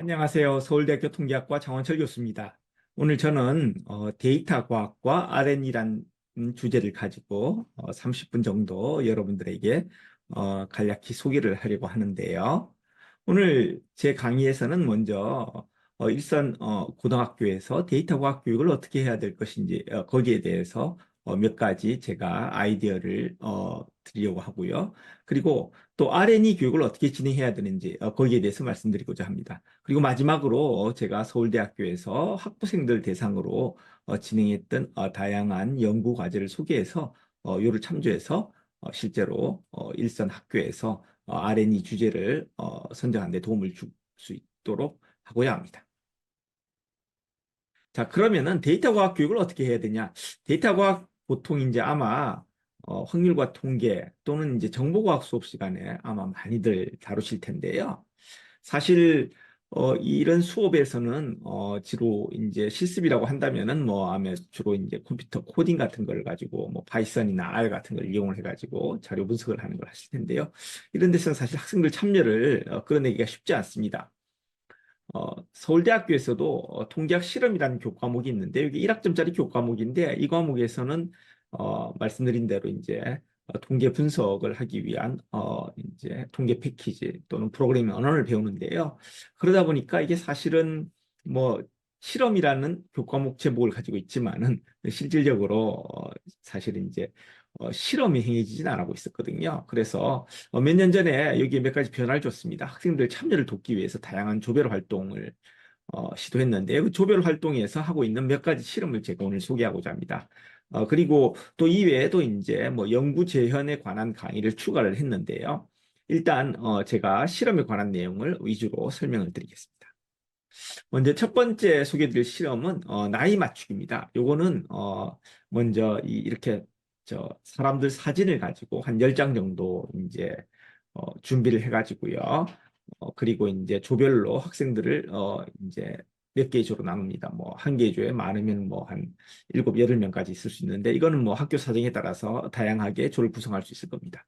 안녕하세요. 서울대학교 통계학과 장원철 교수입니다. 오늘 저는 데이터 과학과 R&E란 주제를 가지고 30분 정도 여러분들에게 간략히 소개를 하려고 하는데요. 오늘 제 강의에서는 먼저 일선 고등학교에서 데이터 과학 교육을 어떻게 해야 될 것인지 거기에 대해서 몇 가지 제가 아이디어를 드리려고 하고요. 그리고 또 R&E 교육을 어떻게 진행해야 되는지 거기에 대해서 말씀드리고자 합니다. 그리고 마지막으로 제가 서울대학교에서 학부생들 대상으로 진행했던 다양한 연구 과제를 소개해서 요를 참조해서 실제로 일선 학교에서 R&E 주제를 선정하는 데 도움을 줄 수 있도록 하고자 합니다. 자, 그러면은 데이터 과학 교육을 어떻게 해야 되냐? 데이터 과학 보통 이제 아마 확률과 통계 또는 이제 정보과학 수업 시간에 아마 많이들 다루실 텐데요. 사실 이런 수업에서는 주로 이제 실습이라고 한다면은 뭐 아마 주로 이제 컴퓨터 코딩 같은 걸 가지고 뭐 파이썬이나 R 같은 걸 이용을 해가지고 자료 분석을 하는 걸 하실 텐데요. 이런 데서는 사실 학생들 참여를 끌어내기가 쉽지 않습니다. 서울대학교에서도 통계학 실험이라는 교과목이 있는데 이게 1학점짜리 교과목인데 이 과목에서는 말씀드린 대로 이제 통계 분석을 하기 위한 이제 통계 패키지 또는 프로그래밍 언어를 배우는데요. 그러다 보니까 이게 사실은 뭐 실험이라는 교과목 제목을 가지고 있지만은 실질적으로 사실은 이제 실험이 행해지진 않고 있었거든요. 그래서 몇 년 전에 여기에 몇 가지 변화를 줬습니다. 학생들 참여를 돕기 위해서 다양한 조별 활동을 시도했는데 그 조별 활동에서 하고 있는 몇 가지 실험을 제가 오늘 소개하고자 합니다. 그리고 또 이외에도 이제 뭐 연구 재현에 관한 강의를 추가를 했는데요. 일단 제가 실험에 관한 내용을 위주로 설명을 드리겠습니다. 먼저 첫 번째 소개드릴 실험은 나이 맞추기입니다. 요거는 먼저 이렇게 저 사람들 사진을 가지고 한 10장 정도 이제 준비를 해가지고요. 그리고 이제 조별로 학생들을 이제 몇 개의 조로 나눕니다. 뭐 한 개의 조에 많으면 뭐 한 7, 8명까지 있을 수 있는데 이거는 뭐 학교 사정에 따라서 다양하게 조를 구성할 수 있을 겁니다.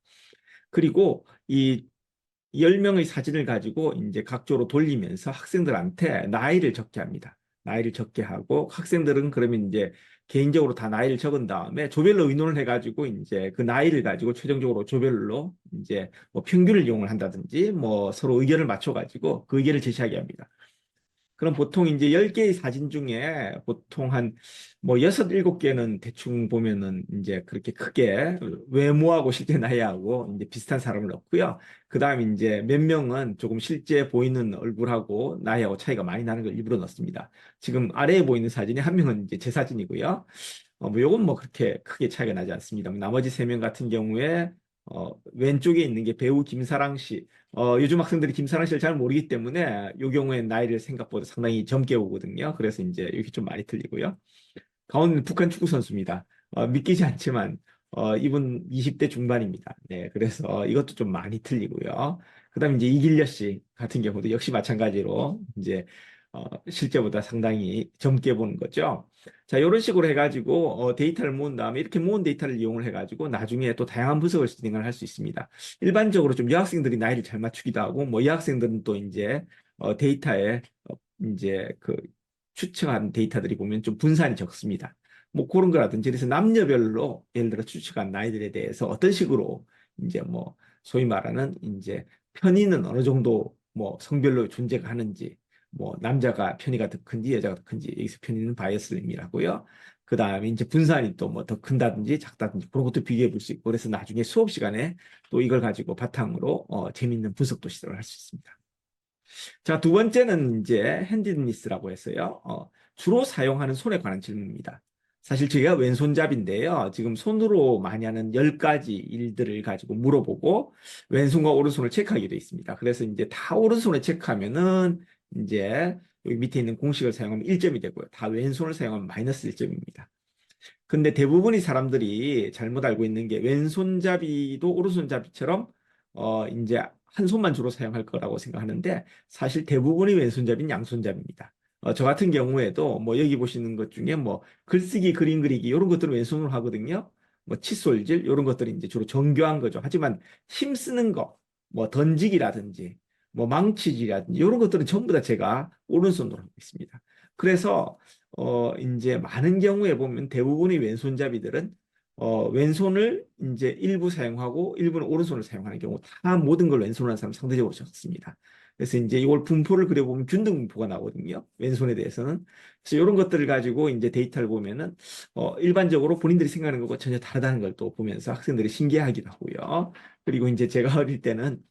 그리고 이 10명의 사진을 가지고 이제 각조로 돌리면서 학생들한테 나이를 적게 합니다. 나이를 적게 하고 학생들은 그러면 이제 개인적으로 다 나이를 적은 다음에 조별로 의논을 해가지고 이제 그 나이를 가지고 최종적으로 조별로 이제 뭐 평균을 이용을 한다든지 뭐 서로 의견을 맞춰가지고 그 의견을 제시하게 합니다. 그럼 보통 이제 10개의 사진 중에 보통 한 뭐 6, 7개는 대충 보면은 이제 그렇게 크게 외모하고 실제 나이하고 이제 비슷한 사람을 넣고요. 그 다음에 이제 몇 명은 조금 실제 보이는 얼굴하고 나이하고 차이가 많이 나는 걸 일부러 넣습니다. 지금 아래에 보이는 사진이 한 명은 이제 제 사진이고요. 뭐 요건 뭐 그렇게 크게 차이가 나지 않습니다. 나머지 3명 같은 경우에 왼쪽에 있는 게 배우 김사랑 씨. 요즘 학생들이 김사랑 씨를 잘 모르기 때문에 이 경우에는 나이를 생각보다 상당히 젊게 보거든요. 그래서 이제 이렇게 좀 많이 틀리고요. 가운데는 북한 축구 선수입니다. 믿기지 않지만 이분 20대 중반입니다. 네, 그래서 이것도 좀 많이 틀리고요. 그다음에 이제 이길려 씨 같은 경우도 역시 마찬가지로 이제 실제보다 상당히 젊게 보는 거죠. 자, 이런 식으로 해가지고 데이터를 모은 다음에 이렇게 모은 데이터를 이용을 해가지고 나중에 또 다양한 분석을 진행을 할 수 있습니다. 일반적으로 좀 여학생들이 나이를 잘 맞추기도 하고 뭐 여학생들은 또 이제 데이터에 이제 그 추측한 데이터들이 보면 좀 분산이 적습니다. 뭐 그런 거라든지 그래서 남녀별로 예를 들어 추측한 나이들에 대해서 어떤 식으로 이제 뭐 소위 말하는 이제 편의는 어느 정도 뭐 성별로 존재가 하는지 뭐 남자가 편의가 더 큰지 여자가 더 큰지 여기서 편의는 바이어스를 의미하고요. 그 다음에 이제 분산이 또 뭐 더 큰다든지 작다든지 그런 것도 비교해 볼 수 있고 그래서 나중에 수업 시간에 또 이걸 가지고 바탕으로 재미있는 분석도 시도를 할 수 있습니다. 자, 두 번째는 이제 핸디니스라고 해서요. 주로 사용하는 손에 관한 질문입니다. 사실 제가 왼손잡인데요. 지금 손으로 많이 하는 10가지 일들을 가지고 물어보고 왼손과 오른손을 체크하게 되어 있습니다. 그래서 이제 다 오른손에 체크하면은 이제 여기 밑에 있는 공식을 사용하면 1점이 되고요. 다 왼손을 사용하면 마이너스 1점입니다. 근데 대부분의 사람들이 잘못 알고 있는 게 왼손잡이도 오른손잡이처럼 이제 한 손만 주로 사용할 거라고 생각하는데 사실 대부분의 왼손잡이는 양손잡이입니다. 저 같은 경우에도 뭐 여기 보시는 것 중에 뭐 글쓰기, 그림 그리기 이런 것들은 왼손으로 하거든요. 뭐 칫솔질 이런 것들이 이제 주로 정교한 거죠. 하지만 힘 쓰는 거, 뭐 던지기라든지 뭐 망치질이라든지 이런 것들은 전부 다 제가 오른손으로 하고 있습니다. 그래서 이제 많은 경우에 보면 대부분의 왼손잡이들은 왼손을 이제 일부 사용하고 일부는 오른손을 사용하는 경우 다 모든 걸 왼손으로 하는 사람 상대적으로 적습니다. 그래서 이제 이걸 분포를 그려보면 균등 분포가 나오거든요. 왼손에 대해서는. 그래서 이런 것들을 가지고 이제 데이터를 보면은 일반적으로 본인들이 생각하는 것과 전혀 다르다는 걸 또 보면서 학생들이 신기해하기도 하고요. 그리고 이제 제가 어릴 때는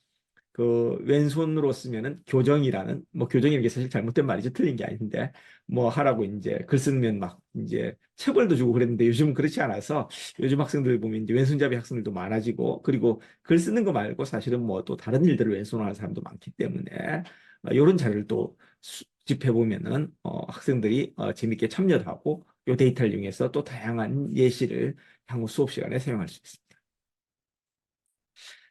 그 왼손으로 쓰면은 교정이라는 뭐 교정이라는 게 사실 잘못된 말이죠. 틀린 게 아닌데 뭐 하라고 이제 글 쓰면 막 이제 체벌도 주고 그랬는데 요즘은 그렇지 않아서 요즘 학생들 보면 이제 왼손잡이 학생들도 많아지고 그리고 글 쓰는 거 말고 사실은 뭐 또 다른 일들을 왼손으로 하는 사람도 많기 때문에 이런 자료를 또 수집해 보면은 학생들이 재밌게 참여도 하고 이 데이터를 이용해서 또 다양한 예시를 향후 수업 시간에 사용할 수 있습니다.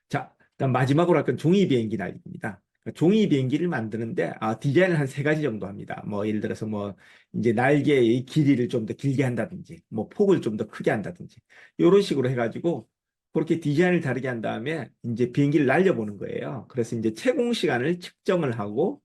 자, 그다음 마지막으로 할 건 종이 비행기 날리기입니다. 그러니까 종이 비행기를 만드는데 디자인을 한 세 가지 정도 합니다. 뭐 예를 들어서 뭐 이제 날개의 길이를 좀 더 길게 한다든지, 뭐 폭을 좀 더 크게 한다든지 이런 식으로 해가지고 그렇게 디자인을 다르게 한 다음에 이제 비행기를 날려보는 거예요. 그래서 이제 채공 시간을 측정을 하고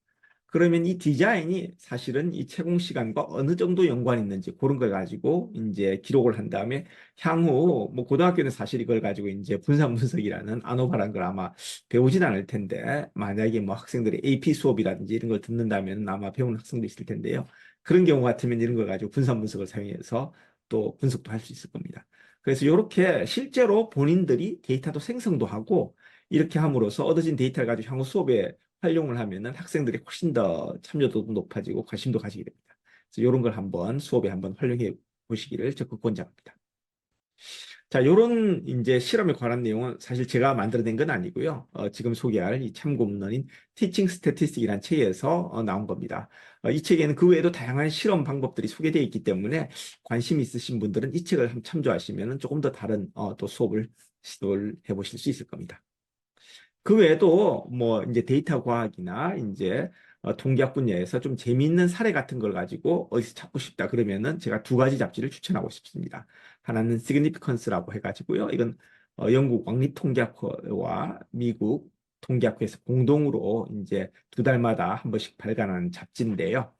그러면 이 디자인이 사실은 이 채공 시간과 어느 정도 연관이 있는지 그런 걸 가지고 이제 기록을 한 다음에 향후 뭐 고등학교는 사실 이걸 가지고 이제 분산 분석이라는 아노바라는 걸 아마 배우진 않을 텐데 만약에 뭐 학생들이 AP 수업이라든지 이런 걸 듣는다면 아마 배우는 학생도 있을 텐데요. 그런 경우 같으면 이런 걸 가지고 분산 분석을 사용해서 또 분석도 할 수 있을 겁니다. 그래서 이렇게 실제로 본인들이 데이터도 생성도 하고 이렇게 함으로써 얻어진 데이터를 가지고 향후 수업에 활용을 하면은 학생들이 훨씬 더 참여도도 높아지고 관심도 가지게 됩니다. 그래서 이런 걸 한번 수업에 한번 활용해 보시기를 적극 권장합니다. 자, 요런 이제 실험에 관한 내용은 사실 제가 만들어낸 건 아니고요. 지금 소개할 이 참고 문헌인 Teaching Statistic이라는 책에서 나온 겁니다. 이 책에는 그 외에도 다양한 실험 방법들이 소개되어 있기 때문에 관심 있으신 분들은 이 책을 한번 참조하시면 조금 더 다른 또 수업을 시도를 해보실 수 있을 겁니다. 그 외에도 뭐 이제 데이터 과학이나 이제 통계학 분야에서 좀 재미있는 사례 같은 걸 가지고 어디서 찾고 싶다 그러면은 제가 두 가지 잡지를 추천하고 싶습니다. 하나는 Significance라고 해가지고요. 이건 영국 왕립통계학회와 미국 통계학회에서 공동으로 이제 두 달마다 한 번씩 발간하는 잡지인데요.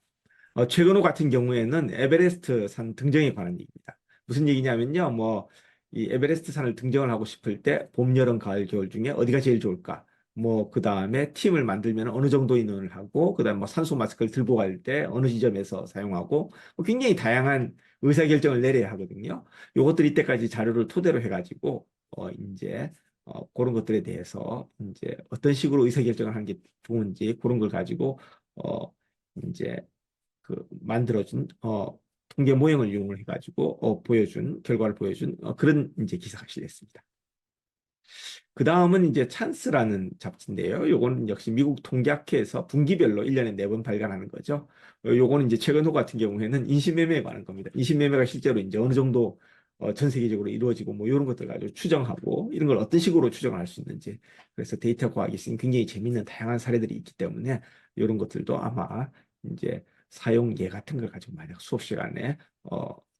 최근호 같은 경우에는 에베레스트 산 등정에 관한 얘기입니다. 무슨 얘기냐면요. 뭐, 이 에베레스트 산을 등정을 하고 싶을 때 봄, 여름, 가을, 겨울 중에 어디가 제일 좋을까? 뭐, 그 다음에 팀을 만들면 어느 정도 인원을 하고, 그 다음에 뭐 산소 마스크를 들고 갈 때 어느 지점에서 사용하고, 굉장히 다양한 의사결정을 내려야 하거든요. 요것들 이때까지 자료를 토대로 해가지고, 이제, 그런 것들에 대해서 이제 어떤 식으로 의사결정을 하는 게 좋은지 그런 걸 가지고, 이제 그 만들어준 통계 모형을 이용을 해가지고 보여준 결과를 보여준 그런 이제 기사가 실렸습니다. 그 다음은 이제 찬스라는 잡지인데요. 요거는 역시 미국 통계학회에서 분기별로 1년에 4번 발간하는 거죠. 요거는 이제 최근호 같은 경우에는 인신매매에 관한 겁니다. 인신매매가 실제로 이제 어느 정도 전 세계적으로 이루어지고 뭐 이런 것들 가지고 추정하고 이런 걸 어떤 식으로 추정을 할 수 있는지 그래서 데이터 과학이 있으니 굉장히 재밌는 다양한 사례들이 있기 때문에 이런 것들도 아마 이제 사용 예 같은 걸 가지고 만약 수업 시간에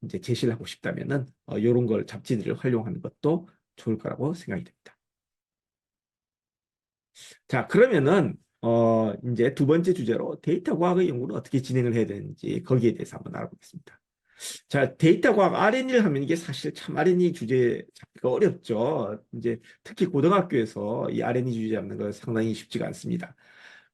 이제 제시를 하고 싶다면은 이런 걸 잡지들을 활용하는 것도 좋을 거라고 생각이 됩니다. 자, 그러면은 이제 두 번째 주제로 데이터 과학의 연구는 어떻게 진행을 해야 되는지 거기에 대해서 한번 알아보겠습니다. 자, 데이터 과학 R&D를 하면 이게 사실 참 R&D 주제 잡기가 어렵죠. 이제 특히 고등학교에서 이 R&D 주제 잡는 건 상당히 쉽지가 않습니다.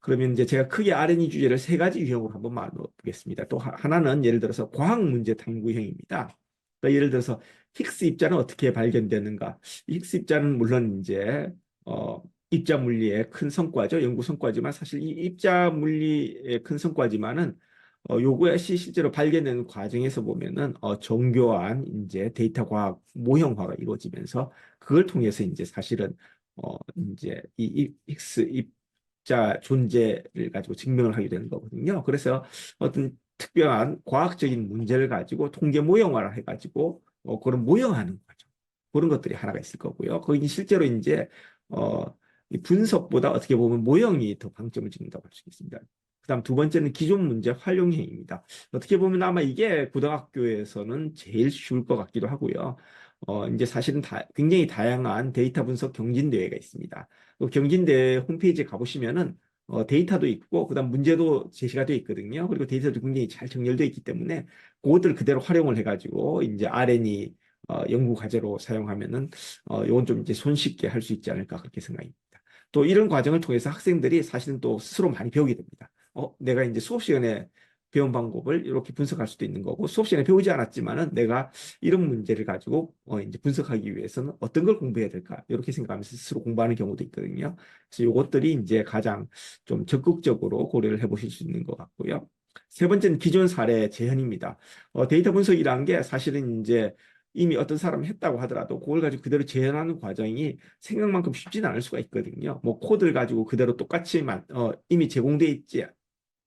그러면 이제 제가 크게 R&D 주제를 세 가지 유형으로 한번 나눠보겠습니다. 또 하나는 예를 들어서 과학 문제 탐구형입니다. 또 예를 들어서 힉스 입자는 어떻게 발견되는가? 이 힉스 입자는 물론 이제 입자 물리의 큰 성과죠. 연구 성과지만 사실 이 입자 물리의 큰 성과지만은 요것이 실제로 발견되는 과정에서 보면은 정교한 이제 데이터 과학 모형화가 이루어지면서 그걸 통해서 이제 사실은 이제 이 힉스 입자 존재를 가지고 증명을 하게 되는 거거든요. 그래서 어떤 특별한 과학적인 문제를 가지고 통계 모형화를 해가지고 그런 모형하는 거죠. 그런 것들이 하나가 있을 거고요. 거기 실제로 이제 어, 이 분석보다 어떻게 보면 모형이 더 방점을 찍는다고 할 수 있습니다. 그다음 두 번째는 기존 문제 활용형입니다. 어떻게 보면 아마 이게 고등학교에서는 제일 쉬울 것 같기도 하고요. 이제 사실은 굉장히 다양한 데이터 분석 경진대회가 있습니다. 그 경진대회 홈페이지에 가보시면은 데이터도 있고 그다음 문제도 제시가 되어 있거든요. 그리고 데이터도 굉장히 잘 정렬되어 있기 때문에 그것들 그대로 활용을 해가지고 이제 R&E 연구 과제로 사용하면은 요건 좀 이제 손쉽게 할 수 있지 않을까 그렇게 생각합니다. 또 이런 과정을 통해서 학생들이 사실은 또 스스로 많이 배우게 됩니다. 내가 이제 수업 시간에 배운 방법을 이렇게 분석할 수도 있는 거고 수업 시간에 배우지 않았지만은 내가 이런 문제를 가지고 이제 분석하기 위해서는 어떤 걸 공부해야 될까 이렇게 생각하면서 스스로 공부하는 경우도 있거든요. 그래서 이것들이 이제 가장 좀 적극적으로 고려를 해보실 수 있는 것 같고요. 세 번째는 기존 사례 재현입니다. 데이터 분석이라는 게 사실은 이제 이미 어떤 사람이 했다고 하더라도 그걸 가지고 그대로 재현하는 과정이 생각만큼 쉽지는 않을 수가 있거든요. 뭐 코드를 가지고 그대로 똑같이만 이미 제공돼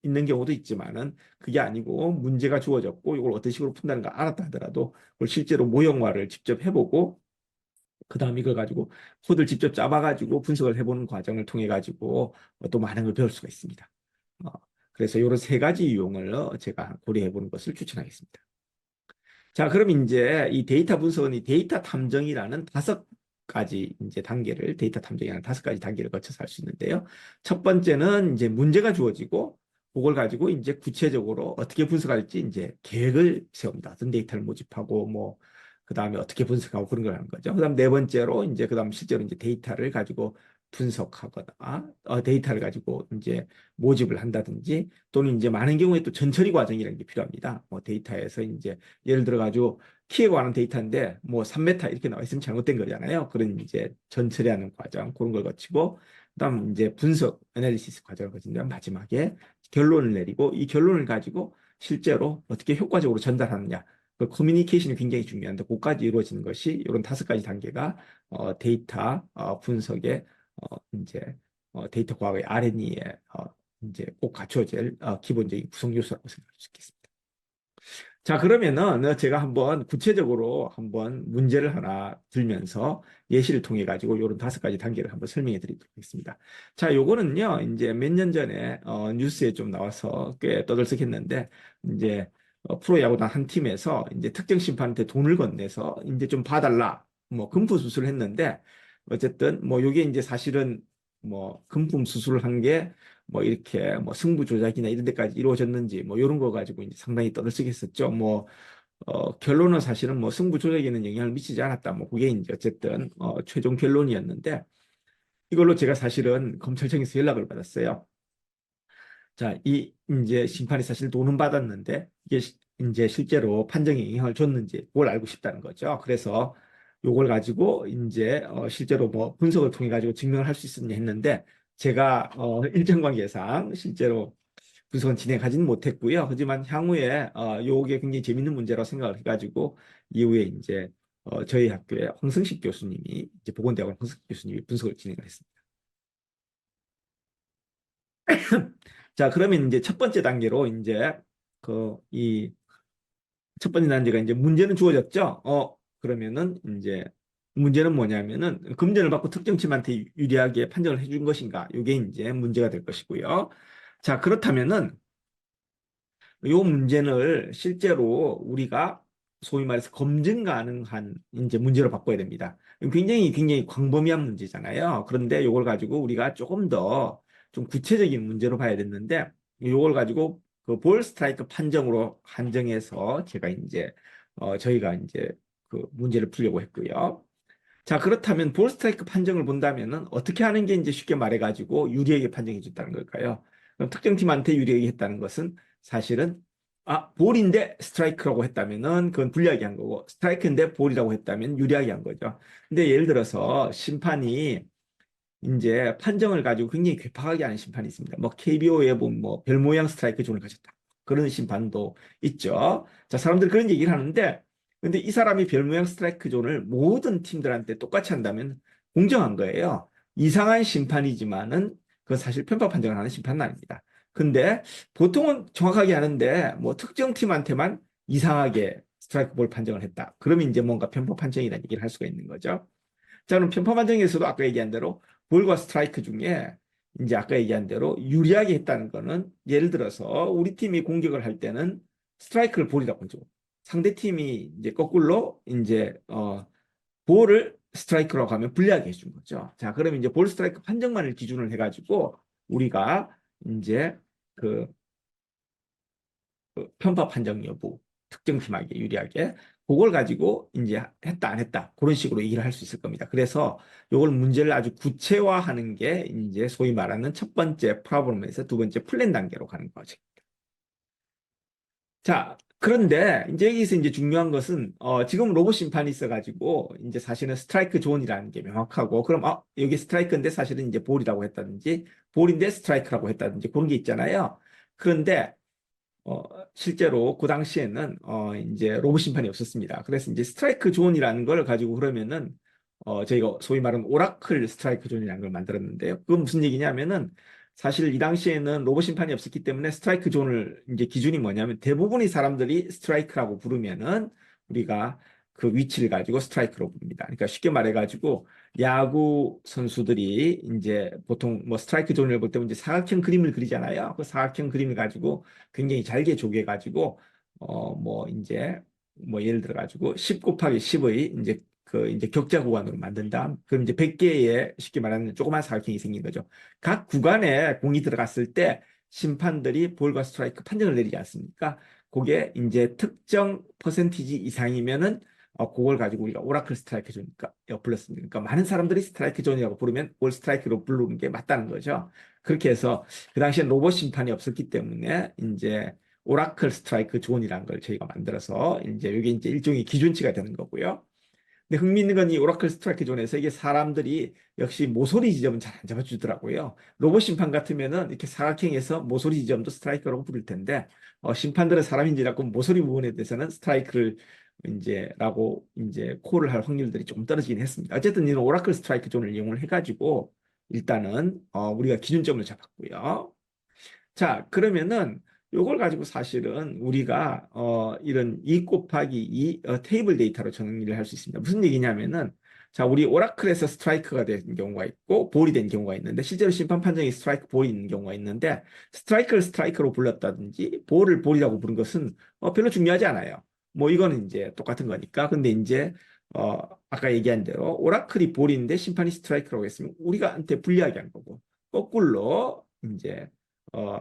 있는 경우도 있지만은 그게 아니고 문제가 주어졌고 이걸 어떤 식으로 푼다는 걸 알았다 하더라도 그걸 실제로 모형화를 직접 해보고 그다음 이걸 가지고 코드를 직접 짜봐가지고 분석을 해보는 과정을 통해 가지고 또 많은 걸 배울 수가 있습니다. 어, 그래서 이런 세 가지 유형을 제가 고려해 보는 것을 추천하겠습니다. 자, 그럼 이제 이 데이터 분석은 이 데이터 탐정이라는 다섯 가지 이제 단계를 데이터 탐정이라는 다섯 가지 단계를 거쳐서 할 수 있는데요. 첫 번째는 이제 문제가 주어지고 그걸 가지고 이제 구체적으로 어떻게 분석할지 이제 계획을 세웁니다. 어떤 데이터를 모집하고 뭐 그다음에 어떻게 분석하고 그런 걸 하는 거죠. 그다음 네 번째로 이제 그다음 실제로 이제 데이터를 가지고 분석하거나 데이터를 가지고 이제 모집을 한다든지 또는 이제 많은 경우에 또 전처리 과정이라는 게 필요합니다. 뭐 데이터에서 이제 예를 들어 가지고 키에 관한 데이터인데 뭐 3메타 이렇게 나와 있으면 잘못된 거잖아요. 그런 이제 전처리하는 과정 그런 걸 거치고 그다음 이제 분석 애널리시스 과정을 거친다 마지막에 결론을 내리고 이 결론을 가지고 실제로 어떻게 효과적으로 전달하느냐 그 커뮤니케이션이 굉장히 중요한데 그까지 이루어지는 것이 이런 다섯 가지 단계가 데이터 분석의 이제 데이터 과학의 R&E에 이제 꼭 갖춰질 기본적인 구성 요소라고 생각할 수 있겠습니다. 자, 그러면은 제가 한번 구체적으로 한번 문제를 하나 들면서 예시를 통해 가지고 이런 다섯 가지 단계를 한번 설명해 드리도록 하겠습니다. 자, 요거는요, 이제 몇 년 전에 뉴스에 좀 나와서 꽤 떠들썩했는데 이제 프로야구단 한 팀에서 이제 특정 심판한테 돈을 건네서 이제 좀 봐달라 뭐 금품 수술을 했는데 어쨌든 뭐 요게 이제 사실은 뭐 금품 수술을 한 게 뭐 이렇게 뭐 승부 조작이나 이런 데까지 이루어졌는지 뭐 이런 거 가지고 이제 상당히 떠들썩했었죠. 뭐 결론은 사실은 뭐 승부 조작에는 영향을 미치지 않았다. 뭐 그게 이제 어쨌든 최종 결론이었는데 이걸로 제가 사실은 검찰청에서 연락을 받았어요. 자, 이 이제 심판이 사실 돈은 받았는데 이게 이제 실제로 판정에 영향을 줬는지 그걸 알고 싶다는 거죠. 그래서 요걸 가지고 이제 실제로 뭐 분석을 통해 가지고 증명을 할 수 있었냐 했는데 제가 일정 관계상 실제로 분석은 진행하지는 못했고요. 하지만 향후에 요게 굉장히 재밌는 문제라고 생각을 해가지고 이후에 이제 저희 학교의 황승식 교수님이 이제 보건대학원 황승식 교수님이 분석을 진행을 했습니다. 자, 그러면 이제 첫 번째 단계로 이제 이 첫 번째 단계가 이제 문제는 주어졌죠. 그러면은 이제 문제는 뭐냐면은 금전을 받고 특정 팀한테 유리하게 판정을 해준 것인가? 이게 이제 문제가 될 것이고요. 자, 그렇다면은 요 문제를 실제로 우리가 소위 말해서 검증 가능한 이제 문제로 바꿔야 됩니다. 굉장히 광범위한 문제잖아요. 그런데 요걸 가지고 우리가 조금 더 좀 구체적인 문제로 봐야 됐는데 요걸 가지고 그 볼 스트라이크 판정으로 한정해서 제가 이제 저희가 이제 그 문제를 풀려고 했고요. 자, 그렇다면 볼 스트라이크 판정을 본다면은 어떻게 하는 게 이제 쉽게 말해가지고 유리하게 판정해 줬다는 걸까요? 그럼 특정 팀한테 유리하게 했다는 것은 사실은 볼인데 스트라이크라고 했다면은 그건 불리하게 한 거고 스트라이크인데 볼이라고 했다면 유리하게 한 거죠. 근데 예를 들어서 심판이 이제 판정을 가지고 굉장히 괴팍하게 하는 심판이 있습니다. 뭐 KBO에 보면 뭐 별 모양 스트라이크 존을 가졌다. 그런 심판도 있죠. 자, 사람들 그런 얘기를 하는데 근데 이 사람이 별 모양 스트라이크 존을 모든 팀들한테 똑같이 한다면 공정한 거예요. 이상한 심판이지만은 그건 사실 편파 판정을 하는 심판은 아닙니다. 근데 보통은 정확하게 하는데 뭐 특정 팀한테만 이상하게 스트라이크 볼 판정을 했다. 그러면 이제 뭔가 편파 판정이라는 얘기를 할 수가 있는 거죠. 자, 그럼 편파 판정에서도 아까 얘기한 대로 볼과 스트라이크 중에 이제 아까 얘기한 대로 유리하게 했다는 거는 예를 들어서 우리 팀이 공격을 할 때는 스트라이크를 볼이라고 하죠. 상대 팀이 이제 거꾸로 이제 볼을 스트라이크라고 하면 불리하게 해준 거죠. 자, 그러면 이제 볼 스트라이크 판정만을 기준으로 해가지고 우리가 이제 그 편파 판정 여부, 특정 팀에게 유리하게 그걸 가지고 이제 했다 안 했다 그런 식으로 얘기를 할 수 있을 겁니다. 그래서 요걸 문제를 아주 구체화하는 게 이제 소위 말하는 첫 번째 프로블럼에서 두 번째 플랜 단계로 가는 거죠. 자, 그런데 이제 여기서 이제 중요한 것은 지금 로봇 심판이 있어가지고 이제 사실은 스트라이크 존이라는 게 명확하고 그럼 여기 스트라이크인데 사실은 이제 볼이라고 했다든지 볼인데 스트라이크라고 했다든지 그런 게 있잖아요. 그런데 어, 실제로 그 당시에는 이제 로봇 심판이 없었습니다. 그래서 이제 스트라이크 존이라는 걸 가지고 그러면은 저희가 소위 말하는 오라클 스트라이크 존이라는 걸 만들었는데요. 그건 무슨 얘기냐면은 사실 이 당시에는 로봇 심판이 없었기 때문에 스트라이크 존을 이제 기준이 뭐냐면 대부분의 사람들이 스트라이크라고 부르면은 우리가 그 위치를 가지고 스트라이크로 부릅니다. 그러니까 쉽게 말해가지고 야구 선수들이 이제 보통 뭐 스트라이크 존을 볼 때 이제 사각형 그림을 그리잖아요. 그 사각형 그림을 가지고 굉장히 잘게 조개가지고 뭐 이제 뭐 예를 들어 가지고 10 곱하기 10의 이제 그 이제 격자 구간으로 만든다. 그럼 이제 100개의 쉽게 말하는 조그만 사각형이 생긴 거죠. 각 구간에 공이 들어갔을 때 심판들이 볼과 스트라이크 판정을 내리지 않습니까? 그게 이제 특정 퍼센티지 이상이면은 그걸 가지고 우리가 오라클 스트라이크 존이니까 불렀습니다. 그러니까 많은 사람들이 스트라이크 존이라고 부르면 올 스트라이크로 부르는 게 맞다는 거죠. 그렇게 해서 그 당시에 로봇 심판이 없었기 때문에 이제 오라클 스트라이크 존이라는 걸 저희가 만들어서 이제 이게 이제 일종의 기준치가 되는 거고요. 근데 흥미있는 건 이 오라클 스트라이크 존에서 이게 사람들이 역시 모서리 지점은 잘 안 잡아주더라고요. 로봇 심판 같으면은 이렇게 사각형에서 모서리 지점도 스트라이크라고 부를 텐데 심판들은 사람인지라고 모서리 부분에 대해서는 스트라이크를 이제라고 이제 콜을 할 확률들이 조금 떨어지긴 했습니다. 어쨌든 이런 오라클 스트라이크 존을 이용을 해가지고 일단은 우리가 기준점을 잡았고요. 자, 그러면은 요걸 가지고 사실은 우리가 이런 2 곱하기 2 테이블 데이터로 정리를 할 수 있습니다. 무슨 얘기냐면은 자, 우리 오라클에서 스트라이크가 된 경우가 있고 볼이 된 경우가 있는데 실제로 심판 판정이 스트라이크 볼이 있는 경우가 있는데 스트라이크를 스트라이크로 불렀다든지 볼을 볼이라고 부른 것은 별로 중요하지 않아요. 뭐 이거는 이제 똑같은 거니까. 근데 이제 어, 아까 얘기한 대로 오라클이 볼인데 심판이 스트라이크라고 했으면 우리가한테 불리하게 한 거고 거꾸로 이제 어,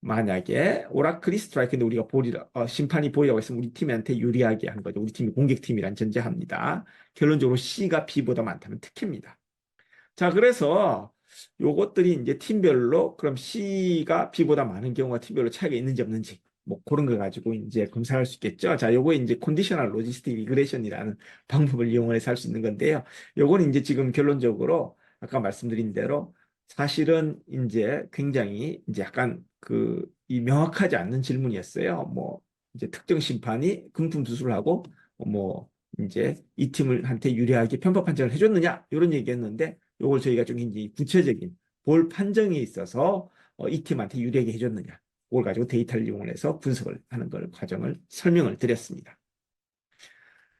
만약에 오라클이 스트라이크인데 우리가 심판이 볼이라고 했으면 우리 팀한테 유리하게 한 거죠. 우리 팀이 공격팀이란 전제합니다. 결론적으로 C가 B보다 많다면 특혜입니다. 자, 그래서 요것들이 이제 팀별로 그럼 C가 B보다 많은 경우가 팀별로 차이가 있는지 없는지 뭐 그런 걸 가지고 이제 검사할 수 있겠죠. 자, 요거 이제 컨디셔널 로지스틱 리그레션이라는 방법을 이용해서 할 수 있는 건데요. 요거는 이제 지금 결론적으로 아까 말씀드린 대로 사실은 이제 굉장히 이제 약간 이 명확하지 않는 질문이었어요. 뭐 이제 특정 심판이 금품 수술을 하고 뭐 이제 이 팀을 한테 유리하게 편파 판정을 해줬느냐 이런 얘기했는데 요걸 저희가 좀 이제 구체적인 볼 판정에 있어서 이 팀한테 유리하게 해줬느냐 그걸 가지고 데이터를 이용해서 분석을 하는 걸 과정을 설명을 드렸습니다.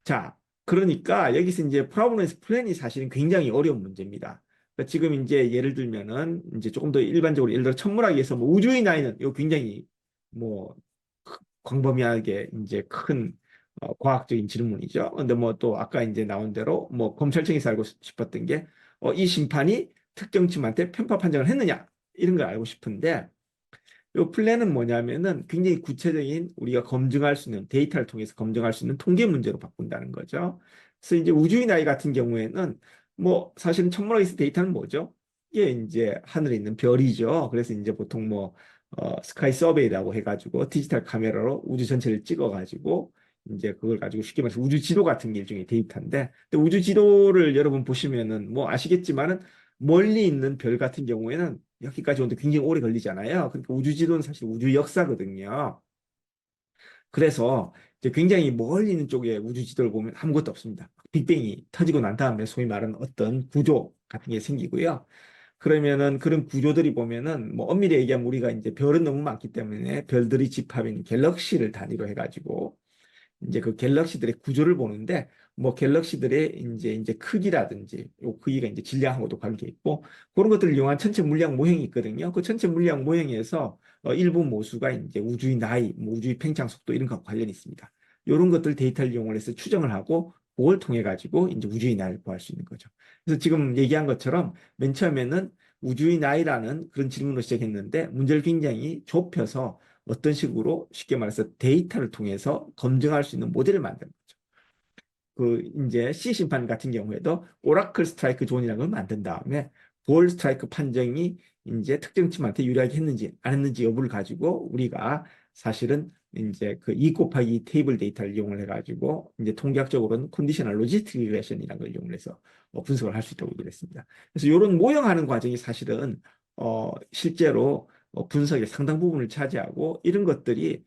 자, 그러니까 여기서 이제 프로블럼스 플랜이 사실은 굉장히 어려운 문제입니다. 그러니까 지금 이제 예를 들면은 이제 조금 더 일반적으로 예를 들어 천문학에서 뭐 우주의 나이는 이거 굉장히 뭐 광범위하게 이제 큰 과학적인 질문이죠. 근데 뭐 또 아까 이제 나온 대로 뭐 검찰청에서 알고 싶었던 게 이 심판이 특정 팀한테 편파 판정을 했느냐 이런 걸 알고 싶은데 이 플랜은 뭐냐면은 굉장히 구체적인 우리가 검증할 수 있는 데이터를 통해서 검증할 수 있는 통계 문제로 바꾼다는 거죠. 그래서 이제 우주의 나이 같은 경우에는 뭐 사실은 천문학에서 데이터는 뭐죠? 이게 이제 하늘에 있는 별이죠. 그래서 이제 보통 뭐 스카이 서베이라고 해가지고 디지털 카메라로 우주 전체를 찍어가지고 이제 그걸 가지고 쉽게 말해서 우주 지도 같은 게 일종의 데이터인데 근데 우주 지도를 여러분 보시면은 뭐 아시겠지만은 멀리 있는 별 같은 경우에는 여기까지 오는데 굉장히 오래 걸리잖아요. 그러니까 우주 지도는 사실 우주 역사거든요. 그래서 이제 굉장히 멀리 있는 쪽에 우주 지도를 보면 아무것도 없습니다. 빅뱅이 터지고 난 다음에 소위 말하는 어떤 구조 같은 게 생기고요. 그러면은 그런 구조들이 보면은 뭐 엄밀히 얘기하면 우리가 이제 별은 너무 많기 때문에 별들이 집합인 갤럭시를 단위로 해가지고 이제 그 갤럭시들의 구조를 보는데 뭐 갤럭시들의 이제 크기라든지 요 크기가 이제 질량하고도 관계 있고 그런 것들을 이용한 천체 물리학 모형이 있거든요. 그 천체 물리학 모형에서 일부 모수가 이제 우주의 나이, 뭐 우주의 팽창 속도 이런 것과 관련이 있습니다. 이런 것들 데이터를 이용을 해서 추정을 하고 그걸 통해 가지고 이제 우주의 나이를 구할 수 있는 거죠. 그래서 지금 얘기한 것처럼 맨 처음에는 우주의 나이라는 그런 질문으로 시작했는데 문제를 굉장히 좁혀서 어떤 식으로 쉽게 말해서 데이터를 통해서 검증할 수 있는 모델을 만드는 거죠. 그 이제 C 심판 같은 경우에도 오라클 스트라이크 존이라는 걸 만든 다음에 볼 스트라이크 판정이 이제 특정 팀한테 유리하게 했는지 안 했는지 여부를 가지고 우리가 사실은 이제 그 2 곱하기 2 테이블 데이터를 이용을 해가지고 이제 통계학적으로는 컨디셔널 로지스틱 리그레션이라는 걸 이용해서 분석을 할 수 있다고 얘기를 했습니다. 그래서 이런 모형하는 과정이 사실은 실제로 분석의 상당 부분을 차지하고 이런 것들이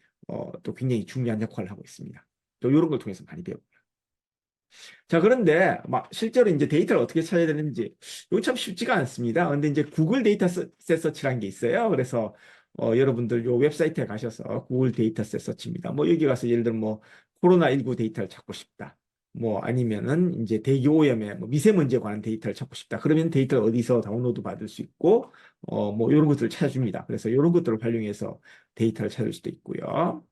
또 굉장히 중요한 역할을 하고 있습니다. 또 이런 걸 통해서 많이 배우고. 자, 그런데 막 실제로 이제 데이터를 어떻게 찾아야 되는지 이거 참 쉽지가 않습니다. 근데 이제 구글 데이터셋 서치라는 게 있어요. 그래서 여러분들 요 웹사이트에 가셔서 구글 데이터셋 서치입니다. 뭐 여기 가서 예를 들면 뭐 코로나19 데이터를 찾고 싶다. 뭐 아니면은 이제 대기 오염에 뭐 미세먼지에 관한 데이터를 찾고 싶다. 그러면 데이터를 어디서 다운로드 받을 수 있고 뭐 이런 것들을 찾아줍니다. 그래서 이런 것들을 활용해서 데이터를 찾을 수도 있고요.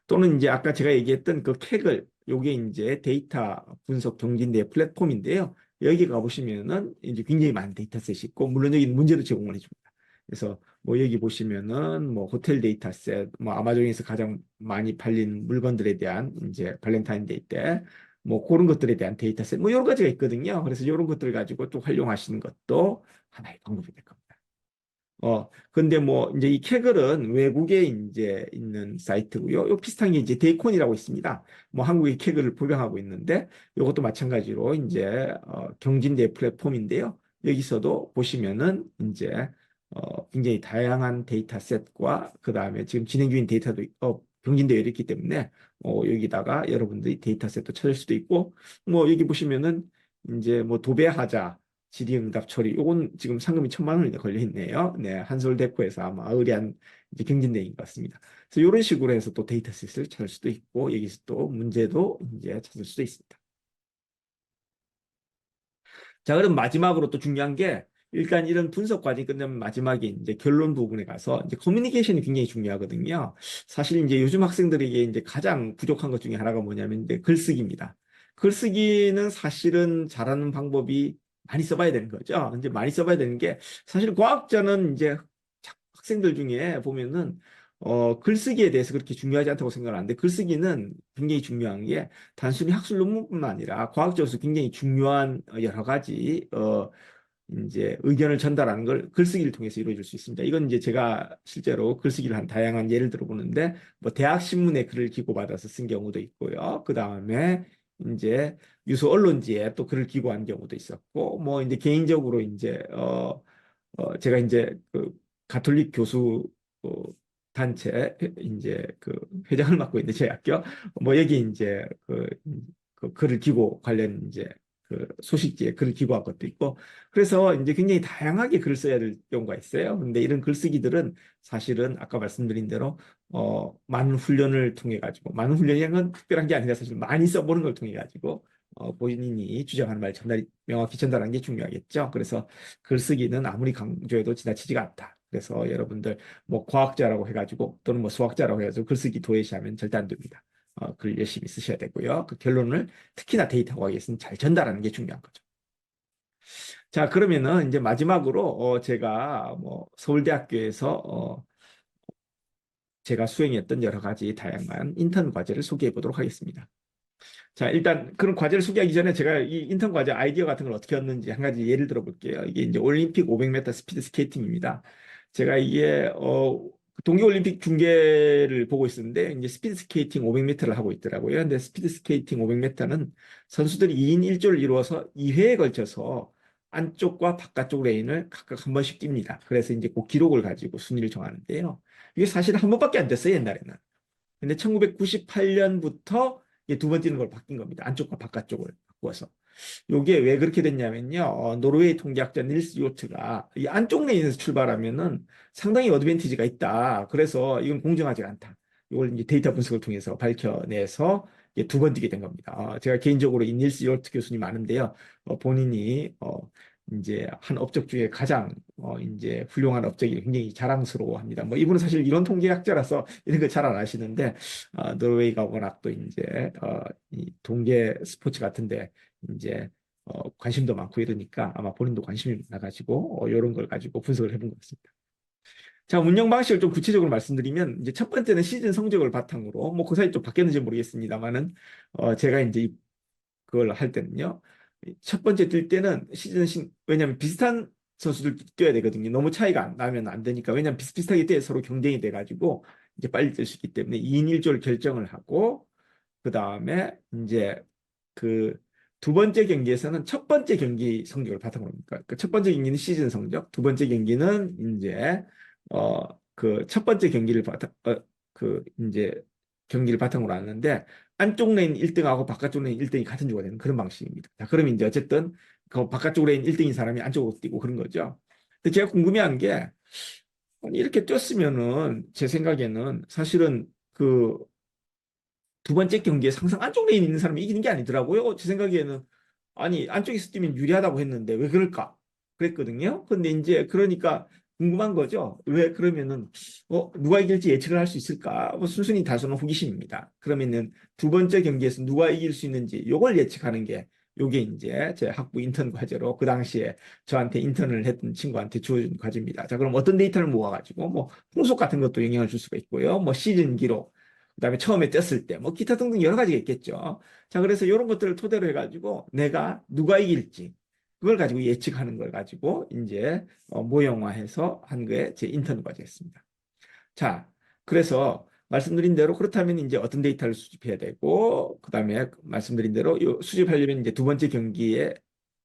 또는 이제 아까 제가 얘기했던 그 캑을 요게 이제 데이터 분석 경진대 플랫폼인데요. 여기 가보시면은 이제 굉장히 많은 데이터셋이 있고 물론 여기 문제도 제공을 해줍니다. 그래서 뭐 여기 보시면은 뭐 호텔 데이터셋, 뭐 아마존에서 가장 많이 팔린 물건들에 대한 이제 발렌타인데이 때 뭐 그런 것들에 대한 데이터셋 뭐 여러 가지가 있거든요. 그래서 이런 것들을 가지고 또 활용하시는 것도 하나의 방법이 될 겁니다. 근데 뭐, 이제 이 캐글은 외국에 이제 있는 사이트고요. 요 비슷한 게 이제 데이콘이라고 있습니다. 뭐 한국의 캐글을 보병하고 있는데, 이것도 마찬가지로 이제, 경진대 플랫폼인데요. 여기서도 보시면은 이제, 굉장히 다양한 데이터셋과 그 다음에 지금 진행 중인 데이터도, 경진대에 있기 때문에, 여기다가 여러분들이 데이터셋도 찾을 수도 있고, 뭐 여기 보시면은 이제 뭐 도배하자, 질의응답 처리. 요건 지금 상금이 1,000만 원이 걸려 있네요. 네, 한솔데코에서 아마 의뢰한 이제 경진대인 것 같습니다. 그래서 이런 식으로 해서 또 데이터셋을 찾을 수도 있고 여기서 또 문제도 이제 찾을 수도 있습니다. 자, 그럼 마지막으로 또 중요한 게 일단 이런 분석 과정이 끝나면 마지막에 이제 결론 부분에 가서 이제 커뮤니케이션이 굉장히 중요하거든요. 사실 이제 요즘 학생들에게 이제 가장 부족한 것 중에 하나가 뭐냐면 이제 글쓰기입니다. 글쓰기는 사실은 잘하는 방법이 많이 써봐야 되는 거죠. 이제 많이 써봐야 되는 게 사실 과학자는 이제 학생들 중에 보면은 글쓰기에 대해서 그렇게 중요하지 않다고 생각을 하는데 글쓰기는 굉장히 중요한 게 단순히 학술 논문뿐만 아니라 과학적으로서 굉장히 중요한 여러 가지 이제 의견을 전달하는 걸 글쓰기를 통해서 이루어질 수 있습니다. 이건 이제 제가 실제로 글쓰기를 한 다양한 예를 들어보는데 뭐 대학 신문에 글을 기고받아서 쓴 경우도 있고요. 그 다음에 이제 유수 언론지에 또 글을 기고한 경우도 있었고 뭐 이제 개인적으로 이제 제가 이제 그 가톨릭 교수 어, 단체 이제 그 회장을 맡고 있는 제 학교 뭐 여기 이제 그 글을 기고 관련 이제 그 소식지에 글을 기고한 것도 있고 그래서 이제 굉장히 다양하게 글을 써야 될 경우가 있어요. 근데 이런 글쓰기들은 사실은 아까 말씀드린 대로 많은 훈련을 통해 가지고 많은 훈련이라는 건 특별한 게 아니라 사실 많이 써보는 걸 통해 가지고 본인이 주장하는 말 전달이 명확히 전달하는 게 중요하겠죠. 그래서 글쓰기는 아무리 강조해도 지나치지가 않다. 그래서 여러분들 뭐 과학자라고 해가지고 또는 뭐 수학자라고 해가지고 글쓰기 도외시하면 절대 안 됩니다. 글 열심히 쓰셔야 되고요. 그 결론을 특히나 데이터 과학에서는 잘 전달하는 게 중요한 거죠. 자, 그러면은 이제 마지막으로 제가 뭐 서울대학교에서 제가 수행했던 여러 가지 다양한 인턴 과제를 소개해 보도록 하겠습니다. 자, 일단 그런 과제를 소개하기 전에 제가 이 인턴 과제 아이디어 같은 걸 어떻게 얻는지 한 가지 예를 들어볼게요. 이게 이제 올림픽 500m 스피드 스케이팅입니다. 제가 이게 동계올림픽 중계를 보고 있었는데 이제 스피드 스케이팅 500m를 하고 있더라고요. 근데 스피드 스케이팅 500m는 선수들이 2인 1조를 이루어서 2회에 걸쳐서 안쪽과 바깥쪽 레인을 각각 한 번씩 뜁니다. 그래서 이제 그 기록을 가지고 순위를 정하는데요. 이게 사실 한 번밖에 안 됐어요, 옛날에는. 근데 1998년부터 두 번 뛰는 걸 바뀐 겁니다. 안쪽과 바깥쪽을 바꾸어서. 요게 왜 그렇게 됐냐면요. 노르웨이 통계학자 닐스 요트가 이 안쪽 레인에서 출발하면은 상당히 어드밴티지가 있다. 그래서 이건 공정하지 않다. 이걸 이제 데이터 분석을 통해서 밝혀내서 두 번 뛰게 된 겁니다. 제가 개인적으로 이 닐스 요트 교수님 아는데요. 본인이 이제 한 업적 중에 가장 이제 훌륭한 업적이 굉장히 자랑스러워합니다. 뭐 이분은 사실 이론 통계학자라서 이런 거 잘 안 하시는데 노르웨이가 워낙 또 이제 이 동계 스포츠 같은데 이제 관심도 많고 이러니까 아마 본인도 관심이 많아가지고 이런 걸 가지고 분석을 해본 것 같습니다. 자, 운영 방식을 좀 구체적으로 말씀드리면 이제 첫 번째는 시즌 성적을 바탕으로 뭐 그 사이 좀 바뀌었는지 모르겠습니다만은 제가 이제 그걸 할 때는요. 첫 번째 뛸 때는 왜냐하면 비슷한 선수들 뛰어야 되거든요. 너무 차이가 나면 안 되니까. 왜냐하면 비슷비슷하게 뛰어 서로 경쟁이 돼가지고 이제 빨리 뛸 수 있기 때문에 2인 1조를 결정을 하고 그 다음에 이제 그 두 번째 경기에서는 첫 번째 경기 성적을 바탕으로 합니까? 그 첫 번째 경기는 시즌 성적, 두 번째 경기는 이제 그 첫 번째 경기를 이제 경기를 바탕으로 하는데 안쪽 레인 1등하고 바깥쪽 레인 1등이 같은 조가 되는 그런 방식입니다. 자, 그러면 이제 어쨌든 그 바깥쪽 레인 1등인 사람이 안쪽으로 뛰고 그런 거죠. 근데 제가 궁금해한 게 아니, 이렇게 뛰었으면은 제 생각에는 사실은 그 두 번째 경기에 항상 안쪽 레인에 있는 사람이 이기는 게 아니더라고요. 제 생각에는 아니 안쪽에서 뛰면 유리하다고 했는데 왜 그럴까? 그랬거든요. 근데 이제 그러니까 궁금한 거죠. 왜 그러면은 누가 이길지 예측을 할 수 있을까? 뭐 순순히 단순한 호기심입니다. 그러면은 두 번째 경기에서 누가 이길 수 있는지 요걸 예측하는 게 요게 이제 제 학부 인턴 과제로 그 당시에 저한테 인턴을 했던 친구한테 주어진 과제입니다. 자, 그럼 어떤 데이터를 모아가지고 뭐 풍속 같은 것도 영향을 줄 수가 있고요. 뭐 시즌 기록 그다음에 처음에 뗐을 때 뭐 기타 등등 여러 가지가 있겠죠. 자, 그래서 이런 것들을 토대로 해가지고 내가 누가 이길지 그걸 가지고 예측하는 걸 가지고 이제 모형화해서 한 거에 제 인턴 과제였습니다. 자, 그래서 말씀드린 대로 그렇다면 이제 어떤 데이터를 수집해야 되고 그다음에 말씀드린 대로 수집하려면 이제 두 번째 경기에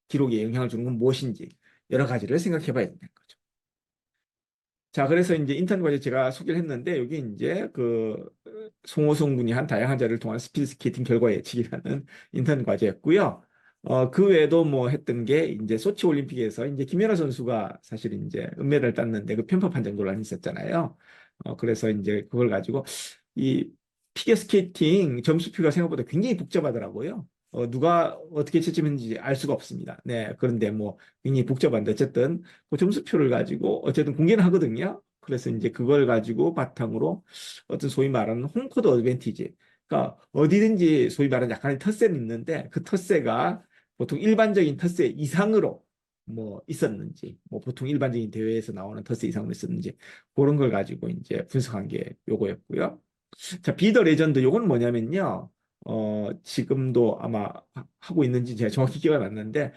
기록에 영향을 주는 건 무엇인지 여러 가지를 생각해 봐야 된다는 거죠. 자, 그래서 이제 인턴 과제 제가 소개를 했는데, 여기 이제 그 송호성 군이 한 다양한 자료를 통한 스피드 스케이팅 결과 예측이라는 인턴 과제였고요. 그 외에도 뭐 했던 게 이제 소치 올림픽에서 이제 김연아 선수가 사실 이제 은메달을 땄는데 그 편파 판정 논란이 있었잖아요. 그래서 이제 그걸 가지고 이 피겨 스케이팅 점수표가 생각보다 굉장히 복잡하더라고요. 누가 어떻게 채점했는지 알 수가 없습니다. 네, 그런데 뭐 굉장히 복잡한데 어쨌든 그 점수표를 가지고 어쨌든 공개는 하거든요. 그래서 이제 그걸 가지고 바탕으로 어떤 소위 말하는 홈코드 어드밴티지. 그러니까 어디든지 소위 말하는 약간의 텃세는 있는데 그 텃세가 보통 일반적인 텃세 이상으로 뭐 있었는지, 뭐 보통 일반적인 대회에서 나오는 텃세 이상으로 있었는지 그런 걸 가지고 이제 분석한 게 요거였고요. 자, 비더 레전드 요건 뭐냐면요. 지금도 아마 하고 있는지 제가 정확히 기억이 안 나는데,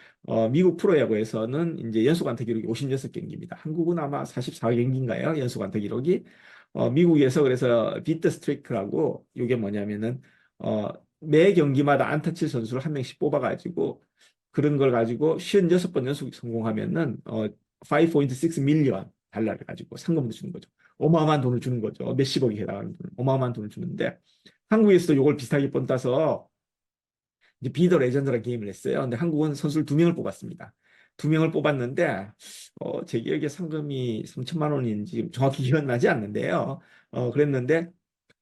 미국 프로야구에서는 이제 연속 안타 기록이 56경기입니다. 한국은 아마 44경기인가요? 연속 안타 기록이. 미국에서 그래서 비트 스트리크라고 요게 뭐냐면은, 매 경기마다 안타 칠 선수를 한 명씩 뽑아가지고 그런 걸 가지고 56번 연속 성공하면은, 5.6 밀리언 달러를 가지고 상금을 주는 거죠. 어마어마한 돈을 주는 거죠. 몇십억이 해당하는 돈, 어마어마한 돈을 주는데 한국에서도 이걸 비슷하게 본따서 이제 비더 레전드라는 게임을 했어요. 근데 한국은 선수를 두 명을 뽑았습니다. 두 명을 뽑았는데 제 기억에 상금이 3천만 원인지 정확히 기억나지 않는데요. 그랬는데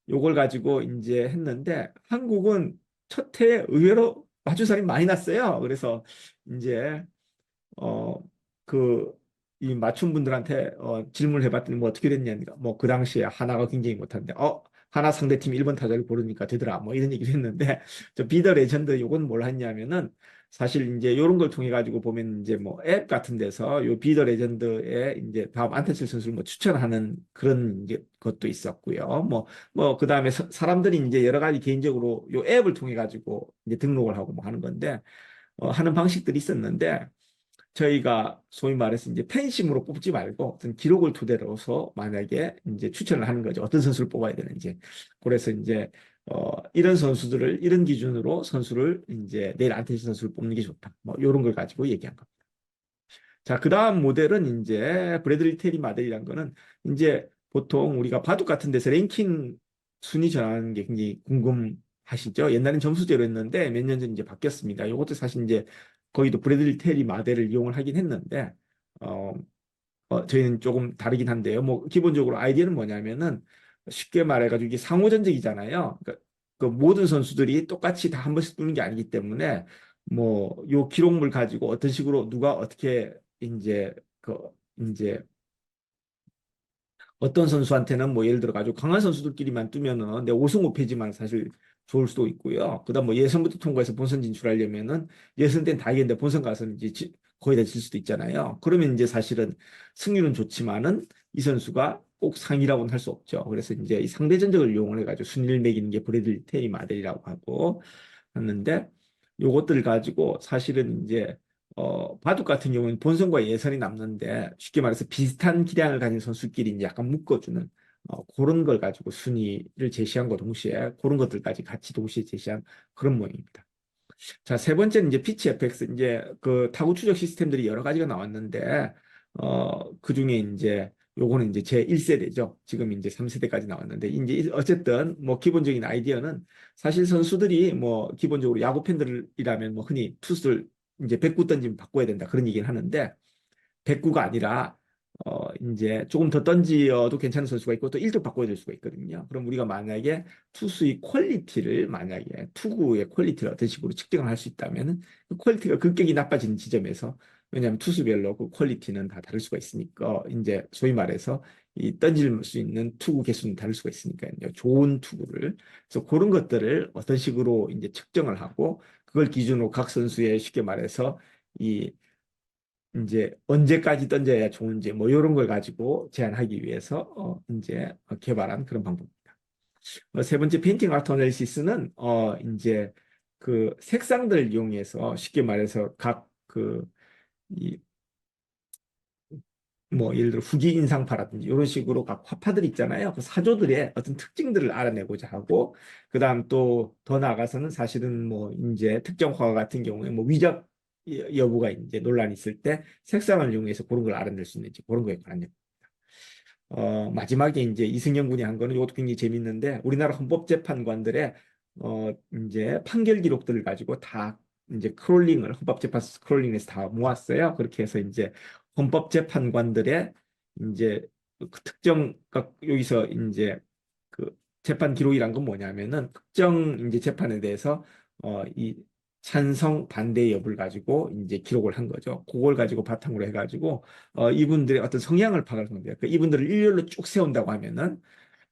요걸 가지고 이제 했는데 한국은 첫 해에 의외로 마주살이 많이 났어요. 그래서 이제 어, 그, 이 맞춘 분들한테 질문을 해봤더니 뭐 어떻게 됐냐니까 뭐 그 당시에 하나가 굉장히 못한데 하나 상대팀 1번 타자를 고르니까 되더라 뭐 이런 얘기를 했는데 저 비더 레전드 요건 뭘 했냐면은 사실 이제 요런 걸 통해 가지고 보면 이제 뭐 앱 같은 데서 요 비더 레전드에 이제 다음 안타칠 선수를 뭐 추천하는 그런 이제 것도 있었고요. 뭐 그다음에 사람들이 이제 여러 가지 개인적으로 요 앱을 통해 가지고 이제 등록을 하고 뭐 하는 건데 하는 방식들이 있었는데 저희가 소위 말해서 이제 팬심으로 뽑지 말고 어떤 기록을 토대로서 만약에 이제 추천을 하는 거죠. 어떤 선수를 뽑아야 되는지. 그래서 이제 이런 선수들을 이런 기준으로 선수를 이제 내일 안테시 선수를 뽑는 게 좋다. 뭐 이런 걸 가지고 얘기한 겁니다. 자, 그다음 모델은 이제 브래들리 테리 마델이란 거는 이제 보통 우리가 바둑 같은 데서 랭킹 순위 정하는 게 굉장히 궁금하시죠? 옛날엔 점수제로 했는데 몇 년 전 이제 바뀌었습니다. 이것도 사실 이제 거기도 브래들리 테리 마델을 이용을 하긴 했는데 어, 저희는 조금 다르긴 한데요. 뭐 기본적으로 아이디어는 뭐냐면은 쉽게 말해가지고 이게 상호전적이잖아요. 그러니까 그 모든 선수들이 똑같이 다 한 번씩 뜨는 게 아니기 때문에 뭐 요 기록물 가지고 어떤 식으로 누가 어떻게 이제 그 이제 어떤 선수한테는 뭐 예를 들어 가지고 강한 선수들끼리만 뜨면은 내 5승 5패지만 사실 좋을 수도 있고요. 그다음 뭐 예선부터 통과해서 본선 진출하려면은 예선 때는 다 이겼는데 본선 가서는 이제 거의 다 질 수도 있잖아요. 그러면 이제 사실은 승률은 좋지만은 이 선수가 꼭 상위라고는 할 수 없죠. 그래서 이제 이 상대 전적을 이용을 해가지고 순위를 매기는 게 브래들리 테이 마델이라고 하고 하는데 요것들 가지고 사실은 이제 바둑 같은 경우는 본선과 예선이 남는데 쉽게 말해서 비슷한 기량을 가진 선수끼리 이제 약간 묶어주는 그런 걸 가지고 순위를 제시한 것 동시에 그런 것들까지 같이 동시에 제시한 그런 모양입니다. 자, 세 번째는 이제 피치 FX 이제 그 타구 추적 시스템들이 여러 가지가 나왔는데 그중에 이제 요거는 이제 제 1세대죠. 지금 이제 3세대까지 나왔는데 이제 어쨌든 뭐 기본적인 아이디어는 사실 선수들이 뭐 기본적으로 야구 팬들이라면 뭐 흔히 투수들 이제 100구 던지면 바꿔야 된다 그런 얘기를 하는데 100구가 아니라 이제 조금 더 던지어도 괜찮은 선수가 있고 또 1도 바꿔야 될 수가 있거든요. 그럼 우리가 만약에 투수의 퀄리티를 만약에 투구의 퀄리티를 어떤 식으로 측정을 할 수 있다면 그 퀄리티가 급격히 나빠지는 지점에서 왜냐하면 투수별로 그 퀄리티는 다 다를 수가 있으니까 이제 소위 말해서 이 던질 수 있는 투구 개수는 다를 수가 있으니까요. 좋은 투구를 그래서 그런 것들을 어떤 식으로 이제 측정을 하고 그걸 기준으로 각 선수의 쉽게 말해서 이 이제 언제까지 던져야 좋은지 뭐 이런 걸 가지고 제한하기 위해서 이제 개발한 그런 방법입니다. 세 번째 페인팅 아트 어널리시스는 이제 그 색상들을 이용해서 쉽게 말해서 각그 이 뭐 예를 들어 후기 인상파라든지 이런 식으로 각 화파들 있잖아요. 그 사조들의 어떤 특징들을 알아내고자 하고 그다음 또 더 나아가서는 사실은 뭐 이제 특정 화가 같은 경우에 뭐 위적 여부가 이제 논란이 있을 때 색상을 이용해서 그런 걸 알아낼 수 있는지 그런 거에 관한 마지막에 이제 이승영 군이 한 거는 이것도 굉장히 재밌는데 우리나라 헌법재판관들의 이제 판결 기록들을 가지고 다 이제 크롤링을 헌법재판 스크롤링해서 다 모았어요. 그렇게 해서 이제 헌법재판관들의 이제 그 특정 여기서 이제 그 재판 기록이란 건 뭐냐면은 특정 이제 재판에 대해서 이 찬성 반대 여부를 가지고 이제 기록을 한 거죠. 그걸 가지고 바탕으로 해가지고 이분들의 어떤 성향을 파악을 하는 거예요. 그러니까 이분들을 일렬로 쭉 세운다고 하면은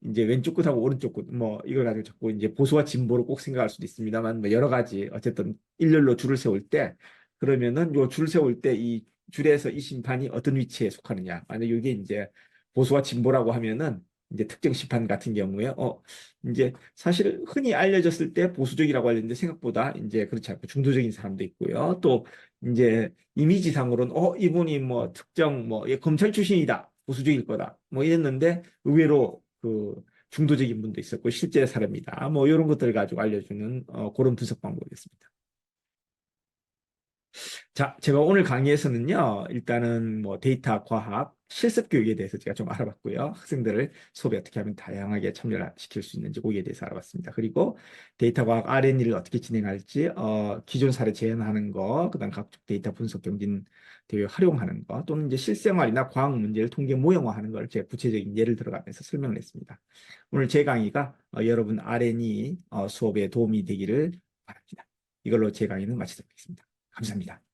이제 왼쪽 끝하고 오른쪽 끝, 뭐 이걸 가지고 자꾸 이제 보수와 진보를 꼭 생각할 수도 있습니다만 뭐 여러 가지 어쨌든 일렬로 줄을 세울 때 그러면은 요 줄 세울 때 이 줄에서 이 심판이 어떤 위치에 속하느냐. 만약 이게 이제 보수와 진보라고 하면은 이제 특정 심판 같은 경우에 이제 사실 흔히 알려졌을 때 보수적이라고 알렸는데 생각보다 이제 그렇지 않고 중도적인 사람도 있고요. 또 이제 이미지상으로는 이분이 뭐 특정 뭐 검찰 출신이다. 보수적일 거다. 뭐 이랬는데 의외로 그 중도적인 분도 있었고 실제 사람이다. 뭐 이런 것들을 가지고 알려주는 그런 분석 방법이었습니다. 자, 제가 오늘 강의에서는요, 일단은 뭐 데이터 과학, 실습 교육에 대해서 제가 좀 알아봤고요. 학생들을 수업에 어떻게 하면 다양하게 참여를 시킬 수 있는지 거기에 대해서 알아봤습니다. 그리고 데이터 과학 R&D를 어떻게 진행할지, 기존 사례 재현하는 거, 그다음 각종 데이터 분석 경진 대회 활용하는 거, 또는 이제 실생활이나 과학 문제를 통계 모형화하는 걸 제가 구체적인 예를 들어가면서 설명을 했습니다. 오늘 제 강의가 여러분 R&D 수업에 도움이 되기를 바랍니다. 이걸로 제 강의는 마치도록 하겠습니다. 감사합니다.